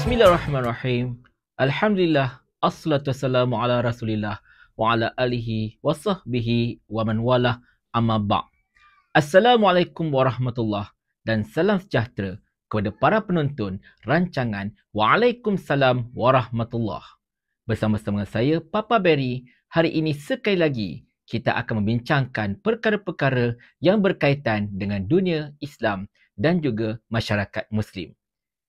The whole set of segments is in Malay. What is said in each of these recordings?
Bismillahirrahmanirrahim. Alhamdulillah, assalatu wassalamu ala Rasulillah wa ala alihi wa sahbihi wa man walah, amma ba'. Assalamualaikum warahmatullahi dan salam sejahtera kepada para penonton rancangan Waalaikumsalam warahmatullahi. Bersama-sama saya, Papa Berry, hari ini sekali lagi kita akan membincangkan perkara-perkara yang berkaitan dengan dunia Islam dan juga masyarakat Muslim.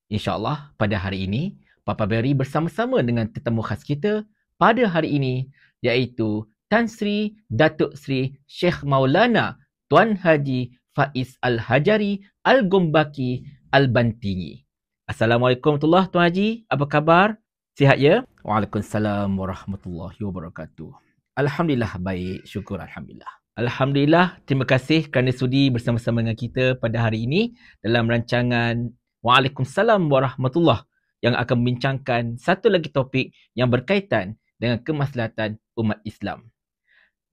InsyaAllah pada hari ini, Papa Berry bersama-sama dengan tetamu khas kita pada hari ini, iaitu Tan Sri Datuk Sri Sheikh Maulana Tuan Haji Faiz Al-Hajari Al-Gombaki Al-Bantingi. Assalamualaikum warahmatullahi Tuan Haji, apa khabar? Sihat ya? Waalaikumsalam warahmatullahi wabarakatuh. Alhamdulillah baik, syukur Alhamdulillah. Alhamdulillah, terima kasih kerana sudi bersama-sama dengan kita pada hari ini dalam rancangan Waalaikumsalam warahmatullahi yang akan membincangkan satu lagi topik yang berkaitan dengan kemaslahatan umat Islam.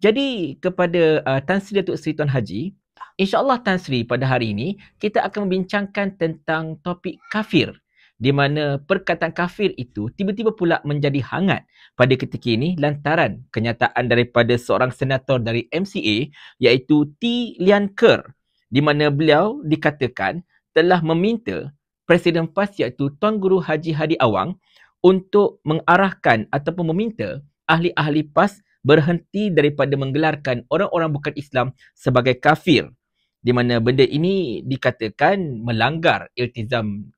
Jadi kepada Tan Sri Datuk Seri Tuan Haji, insya-Allah Tan Sri pada hari ini kita akan membincangkan tentang topik kafir, di mana perkataan kafir itu tiba-tiba pula menjadi hangat pada ketika ini lantaran kenyataan daripada seorang senator dari MCA iaitu T. Lian Ker, di mana beliau dikatakan telah meminta Presiden PAS iaitu Tuan Guru Haji Hadi Awang untuk mengarahkan ataupun meminta ahli-ahli PAS berhenti daripada menggelarkan orang-orang bukan Islam sebagai kafir, di mana benda ini dikatakan melanggar iltizam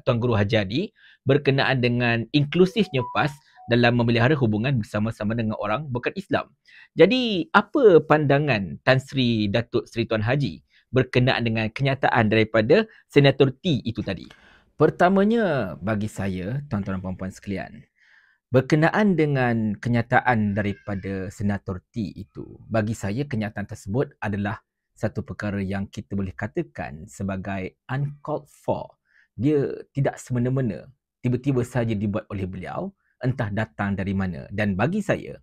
Tuan Guru Haji Hadi berkenaan dengan inklusifnya PAS dalam memelihara hubungan bersama-sama dengan orang bukan Islam. Jadi apa pandangan Tan Sri Datuk Seri Tuan Haji berkenaan dengan kenyataan daripada Senator T itu tadi? Pertamanya bagi saya, tuan-tuan dan puan-puan sekalian, berkenaan dengan kenyataan daripada Senator T itu, bagi saya kenyataan tersebut adalah satu perkara yang kita boleh katakan sebagai uncalled for. Dia tidak semena-mena, tiba-tiba saja dibuat oleh beliau, entah datang dari mana. Dan bagi saya,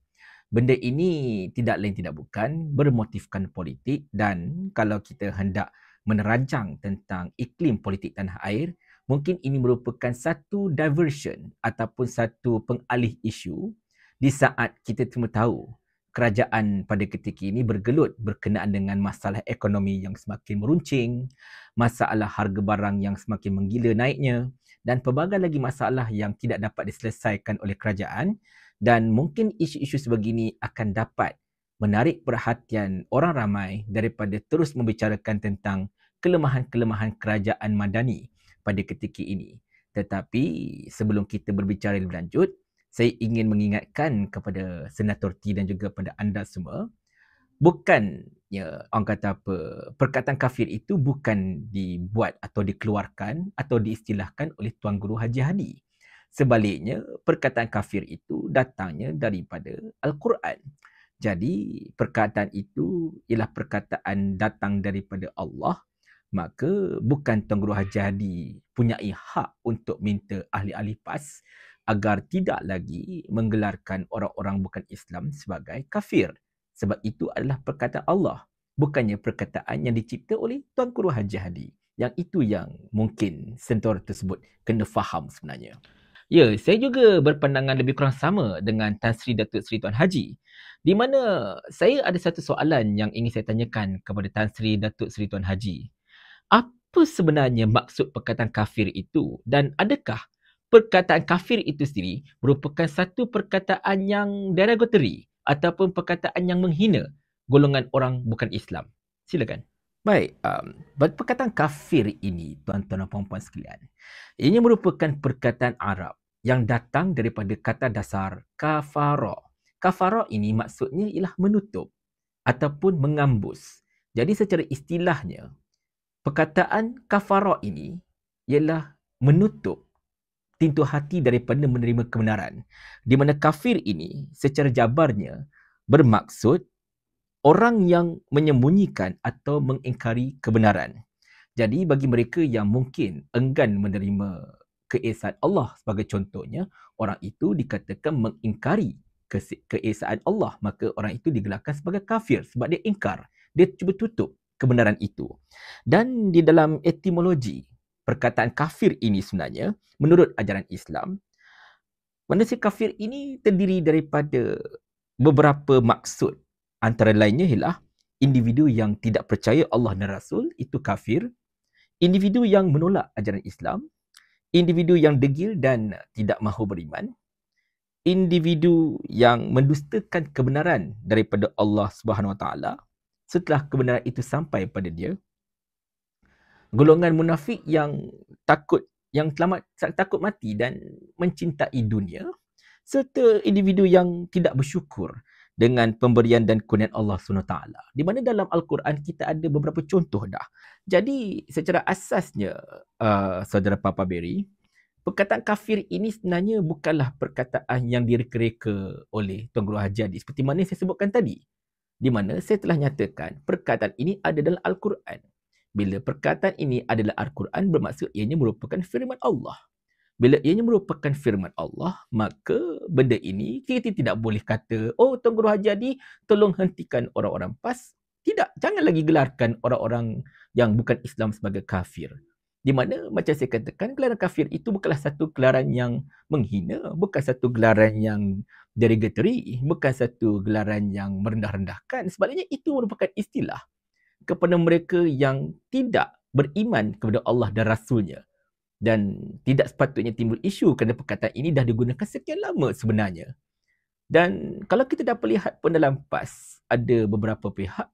benda ini tidak lain tidak bukan bermotifkan politik, dan kalau kita hendak menerajang tentang iklim politik tanah air, mungkin ini merupakan satu diversion ataupun satu pengalih isu di saat kita semua tahu kerajaan pada ketika ini bergelut berkenaan dengan masalah ekonomi yang semakin meruncing, masalah harga barang yang semakin menggila naiknya, dan pelbagai lagi masalah yang tidak dapat diselesaikan oleh kerajaan. Dan mungkin isu-isu sebegini akan dapat menarik perhatian orang ramai daripada terus membicarakan tentang kelemahan-kelemahan kerajaan madani pada ketika ini. Tetapi sebelum kita berbicara lebih lanjut, saya ingin mengingatkan kepada Senator T dan juga kepada anda semua, bukannya orang kata apa, perkataan kafir itu bukan dibuat atau dikeluarkan atau diistilahkan oleh Tuan Guru Haji Hadi. Sebaliknya, perkataan kafir itu datangnya daripada Al-Quran. Jadi, perkataan itu ialah perkataan datang daripada Allah, maka bukan Tuan Guru Haji Hadi punyai hak untuk minta ahli-ahli PAS agar tidak lagi menggelarkan orang-orang bukan Islam sebagai kafir. Sebab itu adalah perkataan Allah, bukannya perkataan yang dicipta oleh Tuan Guru Haji Hadi. Yang itu yang mungkin senator tersebut kena faham sebenarnya. Ya, saya juga berpandangan lebih kurang sama dengan Tan Sri Datuk Seri Tuan Haji, di mana saya ada satu soalan yang ingin saya tanyakan kepada Tan Sri Datuk Seri Tuan Haji. Apa sebenarnya maksud perkataan kafir itu, dan adakah perkataan kafir itu sendiri merupakan satu perkataan yang derogatory ataupun perkataan yang menghina golongan orang bukan Islam? Silakan. Baik, perkataan kafir ini, tuan-tuan dan puan-puan sekalian, ini merupakan perkataan Arab yang datang daripada kata dasar kafara. Kafara ini maksudnya ialah menutup ataupun mengambus. Jadi secara istilahnya, perkataan kafara ini ialah menutup pintu hati daripada menerima kebenaran. Di mana kafir ini secara jabarnya bermaksud orang yang menyembunyikan atau mengingkari kebenaran. Jadi bagi mereka yang mungkin enggan menerima keesaan Allah sebagai contohnya, orang itu dikatakan mengingkari keesaan Allah, maka orang itu digelarkan sebagai kafir sebab dia ingkar, dia cuba tutup kebenaran itu. Dan di dalam etimologi perkataan kafir ini sebenarnya, menurut ajaran Islam, manusia kafir ini terdiri daripada beberapa maksud. Antara lainnya ialah individu yang tidak percaya Allah dan Rasul, itu kafir. Individu yang menolak ajaran Islam, individu yang degil dan tidak mahu beriman, individu yang mendustakan kebenaran daripada Allah Subhanahu Wa Taala setelah kebenaran itu sampai pada dia, golongan munafik yang takut mati dan mencintai dunia, serta individu yang tidak bersyukur dengan pemberian dan kurnian Allah SWT. Di mana dalam Al-Quran kita ada beberapa contoh dah. Jadi secara asasnya, saudara Papa Berry, perkataan kafir ini sebenarnya bukanlah perkataan yang direka-reka oleh Tuan Guru Haji Adi seperti mana saya sebutkan tadi. Di mana saya telah nyatakan perkataan ini ada dalam Al-Quran. Bila perkataan ini adalah Al-Quran, bermaksud ianya merupakan firman Allah. Bila ianya merupakan firman Allah, maka benda ini kita tidak boleh kata, oh Tuan Guru Haji Adi, tolong hentikan orang-orang PAS. Tidak, jangan lagi gelarkan orang-orang yang bukan Islam sebagai kafir. Di mana macam saya katakan, gelaran kafir itu bukanlah satu gelaran yang menghina, bukan satu gelaran yang derogatory, bukan satu gelaran yang merendah-rendahkan. Sebaliknya itu merupakan istilah kepada mereka yang tidak beriman kepada Allah dan Rasulnya. Dan tidak sepatutnya timbul isu kerana perkataan ini dah digunakan sekian lama sebenarnya. Dan kalau kita dapat lihat pun dalam PAS, ada beberapa pihak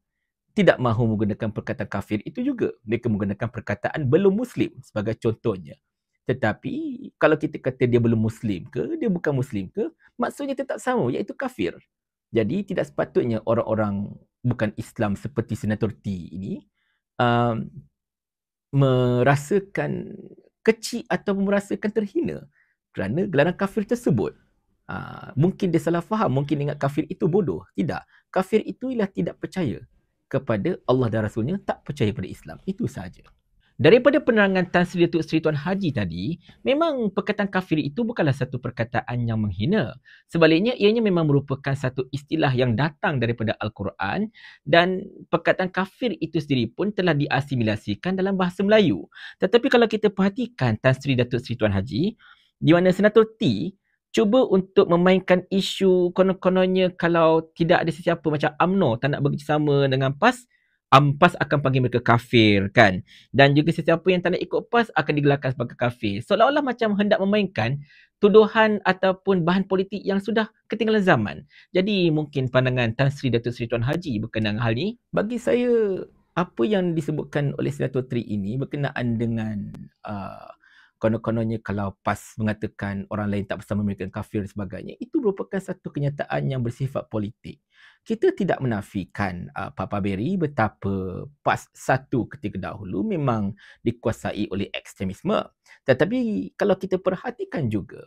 tidak mahu menggunakan perkataan kafir itu juga. Mereka menggunakan perkataan belum Muslim sebagai contohnya. Tetapi kalau kita kata dia belum Muslim ke, dia bukan Muslim ke, maksudnya tetap sama, iaitu kafir. Jadi tidak sepatutnya orang-orang bukan Islam seperti Senator T ini merasakan kecil atau merasakan terhina kerana gelaran kafir tersebut. Mungkin dia salah faham, mungkin ingat kafir itu bodoh. Tidak. Kafir itu ialah tidak percaya kepada Allah dan Rasulnya, tak percaya pada Islam. Itu sahaja. Daripada penerangan Tan Sri Datuk Seri Tuan Haji tadi, memang perkataan kafir itu bukanlah satu perkataan yang menghina. Sebaliknya, ianya memang merupakan satu istilah yang datang daripada Al-Quran dan perkataan kafir itu sendiri pun telah diasimilasikan dalam bahasa Melayu. Tetapi kalau kita perhatikan Tan Sri Datuk Seri Tuan Haji, di mana Senator T cuba untuk memainkan isu konon-kononnya kalau tidak ada sesiapa macam UMNO tak nak bekerjasama dengan PAS, PAS akan panggil mereka kafir kan. Dan juga sesiapa yang tak nak ikut PAS akan digelarkan sebagai kafir. Seolah-olah macam hendak memainkan tuduhan ataupun bahan politik yang sudah ketinggalan zaman. Jadi mungkin pandangan Tan Sri Datuk Seri Tuan Haji berkenaan hal ini, bagi saya apa yang disebutkan oleh Senator Tri ini berkenaan dengan konon-kononnya kalau PAS mengatakan orang lain tak bersama mereka kafir dan sebagainya, itu merupakan satu kenyataan yang bersifat politik. Kita tidak menafikan Papa Berry betapa PAS satu ketika dahulu memang dikuasai oleh ekstremisme. Tetapi kalau kita perhatikan juga,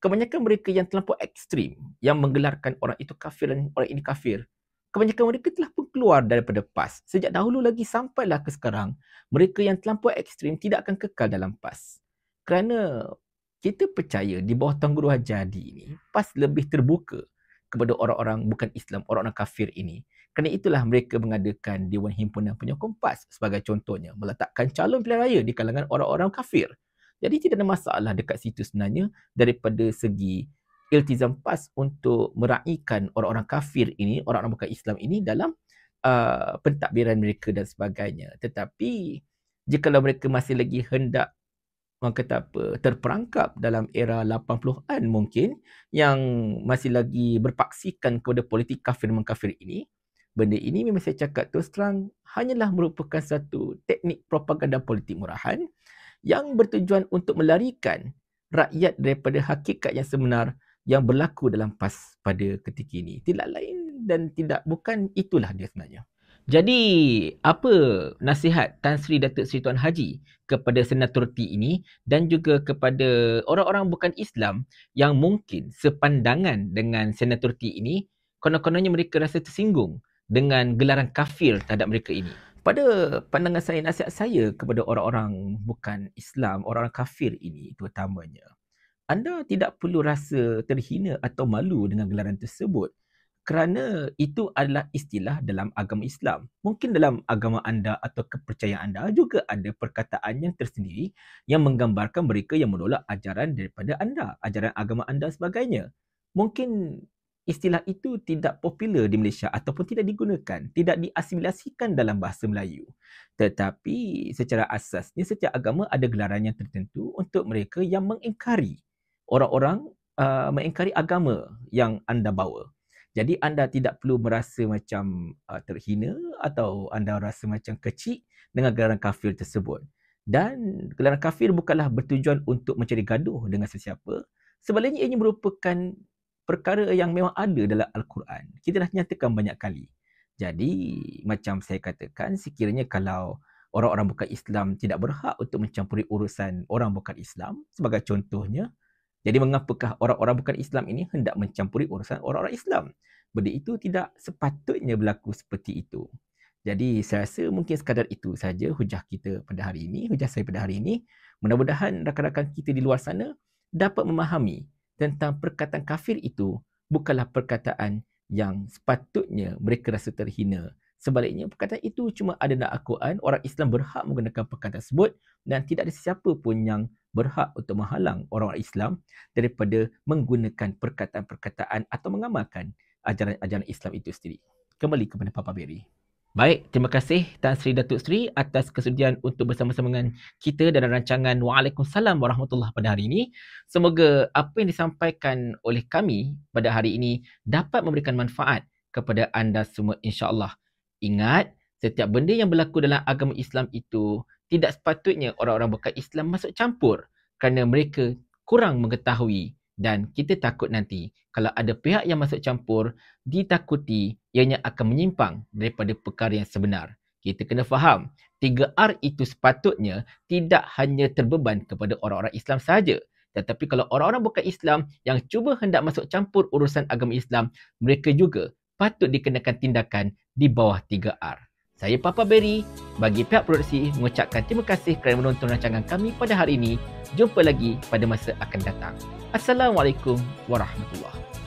kebanyakan mereka yang terlampau ekstrim, yang menggelarkan orang itu kafir dan orang ini kafir, kebanyakan mereka telah pun keluar daripada PAS. Sejak dahulu lagi sampailah ke sekarang, mereka yang terlampau ekstrim tidak akan kekal dalam PAS. Kerana kita percaya di bawah Tuan Guru Haji Adi ini, PAS lebih terbuka kepada orang-orang bukan Islam, orang-orang kafir ini. Kerana itulah mereka mengadakan Dewan Himpunan Penyokong PAS sebagai contohnya, meletakkan calon pilihan raya di kalangan orang-orang kafir. Jadi tidak ada masalah dekat situ sebenarnya daripada segi iltizam PAS untuk meraihkan orang-orang kafir ini, orang-orang bukan Islam ini dalam pentadbiran mereka dan sebagainya. Tetapi jikalau mereka masih lagi hendak orang kata apa, terperangkap dalam era 80-an mungkin, yang masih lagi berpaksikan kepada politik kafir-mengkafir ini, benda ini memang saya cakap terus terang hanyalah merupakan satu teknik propaganda politik murahan yang bertujuan untuk melarikan rakyat daripada hakikat yang sebenar yang berlaku dalam PAS pada ketika ini. Tidak lain dan tidak bukan itulah dia sebenarnya. Jadi, apa nasihat Tan Sri Datuk Seri Tuan Haji kepada Senator T ini dan juga kepada orang-orang bukan Islam yang mungkin sepandangan dengan Senator T ini, konon-kononnya mereka rasa tersinggung dengan gelaran kafir terhadap mereka ini? Pada pandangan saya, nasihat saya kepada orang-orang bukan Islam, orang-orang kafir ini terutamanya, anda tidak perlu rasa terhina atau malu dengan gelaran tersebut. kerana itu adalah istilah dalam agama Islam. Mungkin dalam agama anda atau kepercayaan anda juga ada perkataan yang tersendiri yang menggambarkan mereka yang menolak ajaran daripada anda, ajaran agama anda sebagainya. Mungkin istilah itu tidak popular di Malaysia ataupun tidak digunakan, tidak diasimilasikan dalam bahasa Melayu. Tetapi secara asasnya setiap agama ada gelaran yang tertentu untuk mereka yang mengingkari orang-orang mengingkari agama yang anda bawa. Jadi anda tidak perlu merasa macam terhina atau anda rasa macam kecil dengan gelaran kafir tersebut. Dan gelaran kafir bukanlah bertujuan untuk mencari gaduh dengan sesiapa. Sebaliknya ia merupakan perkara yang memang ada dalam Al-Quran. Kita dah nyatakan banyak kali. Jadi macam saya katakan, sekiranya kalau orang-orang bukan Islam tidak berhak untuk mencampuri urusan orang bukan Islam, sebagai contohnya, jadi mengapakah orang-orang bukan Islam ini hendak mencampuri urusan orang-orang Islam? Benda itu tidak sepatutnya berlaku seperti itu. Jadi saya rasa mungkin sekadar itu saja hujah kita pada hari ini, hujah saya pada hari ini. Mudah-mudahan rakan-rakan kita di luar sana dapat memahami tentang perkataan kafir itu bukanlah perkataan yang sepatutnya mereka rasa terhina. Sebaliknya, perkataan itu cuma ada dalam Al-Quran, orang Islam berhak menggunakan perkataan tersebut dan tidak ada sesiapa pun yang berhak untuk menghalang orang-orang Islam daripada menggunakan perkataan-perkataan atau mengamalkan ajaran-ajaran Islam itu sendiri. Kembali kepada Papa Berry. Baik, terima kasih Tan Sri Datuk Sri atas kesudian untuk bersama-sama dengan kita dalam rancangan Waalaikumsalam Warahmatullahi pada hari ini. Semoga apa yang disampaikan oleh kami pada hari ini dapat memberikan manfaat kepada anda semua insya-Allah. Ingat, setiap benda yang berlaku dalam agama Islam itu tidak sepatutnya orang-orang bukan Islam masuk campur kerana mereka kurang mengetahui dan kita takut nanti kalau ada pihak yang masuk campur ditakuti ianya akan menyimpang daripada perkara yang sebenar. Kita kena faham, 3R itu sepatutnya tidak hanya terbeban kepada orang-orang Islam sahaja. Tetapi kalau orang-orang bukan Islam yang cuba hendak masuk campur urusan agama Islam, mereka juga patut dikenakan tindakan di bawah 3R. Saya Papa Berry, bagi pihak produksi mengucapkan terima kasih kerana menonton rancangan kami pada hari ini. Jumpa lagi pada masa akan datang. Assalamualaikum warahmatullahi wabarakatuh.